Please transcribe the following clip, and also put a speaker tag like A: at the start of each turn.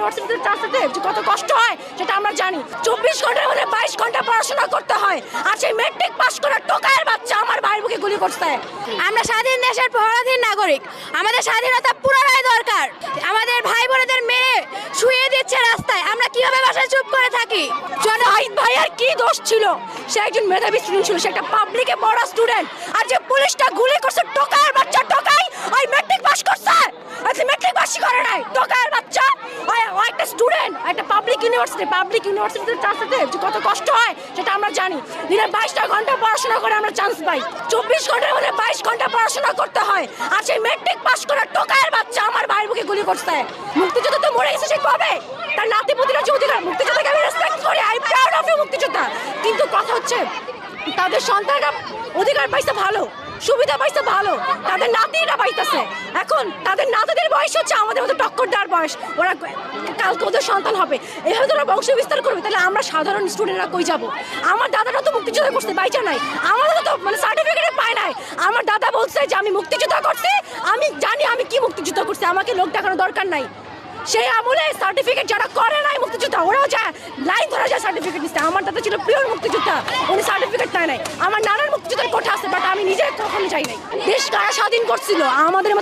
A: ইউনিভার্সিটিতে চান্সতে যে কত কষ্ট হয় সেটা আমরা জানি। 24 ঘন্টার মধ্যে 22 ঘন্টা পড়াশোনা করতে হয়, আর সেই মেট্রিক পাস করা টোকায়ের বাচ্চা আমার ভাইয়ের বুকে গুলি করছে।
B: আমরা স্বাধীন দেশের পরাধীন নাগরিক, আমাদের স্বাধীনতা পুনরায় দরকার। আমাদের ভাই বোনেদের মেরে শুয়ে দিচ্ছে রাস্তায়, আমরা কিভাবে বাসায় চুপ করে থাকি?
A: জাহিদ ভাইয়ার কি দোষ ছিল? সে একজন মেধাবী স্টুডেন্ট ছিল, সে একটা পাবলিকে পড়া স্টুডেন্ট, আর যে পুলিশটা গুলি করছে টোকায়ের বাচ্চা, টোকাই ওই মেট্রিক পাস করছে, আচ্ছা মেট্রিক পাসই করে নাই, টোকায়ের বাচ্চা। ও একটা স্টুডেন্ট, একটা পাবলিক ইউনিভার্সিটিতে চান্সতে যে কত কষ্ট হয় সেটা আমরা জানি। দিনে 22টা ঘন্টা পড়াশোনা করে আমরা চান্স পাই, 24 ঘন্টার মধ্যে 22 ঘন্টা পড়াশোনা করতে হয়, আর সেই মেট্রিক পাস করা টোকায়ের বাচ্চা আমার ভাইয়ের বুকে গুলি করছে। মুক্তিযুদ্ধ তো মরে গেছে, সে কবে? তার নাতিপুতিরা যে অধিকার, মুক্তিযোদ্ধাকে আমি রেসপেক্ট করি, আই প্রাউড অফ ইউ মুক্তিযোদ্ধা, কিন্তু কথা হচ্ছে তাদের সন্তানরা অধিকার পাইছে ভালো, সুবিধা পাইছে ভালো, তাদের নাতিরা পাইতেছে। এখন তাদের নাতিদের বয়স হচ্ছে আমাদের মতো টক্কর দেওয়ার বয়স, ওরা কালকে ওদের সন্তান হবে, এভাবে তোরা বংশ বিস্তার করবে, তাহলে আমরা সাধারণ স্টুডেন্টরা কই যাব? আমার দাদারা তো মুক্তিযোদ্ধা করছে, বাইচা নাই, আমাদের তো মানে সার্টিফিকেট পায় নাই। আমার দাদা বলছে যে আমি মুক্তিযোদ্ধা করছি, আমি জানি আমি কি মুক্তিযুদ্ধ করছি, আমাকে লোক দেখানোর দরকার নাই। সেই আমলে সার্টিফিকেট যারা করে নাই মুক্তিযোদ্ধা, ওরাও যায় লাইন ধরা যায় সার্টিফিকেট নিচ্ছে। আমার দাদা ছিল পিওর মুক্তিযোদ্ধা, উনি সার্টিফিকেট নেয় নাই। আমার নানার মুক্তিযোদ্ধার কোঠা আছে, বাট আমি নিজে কখনো যাই নাই। দেশ কারা স্বাধীন করছিল? আমাদের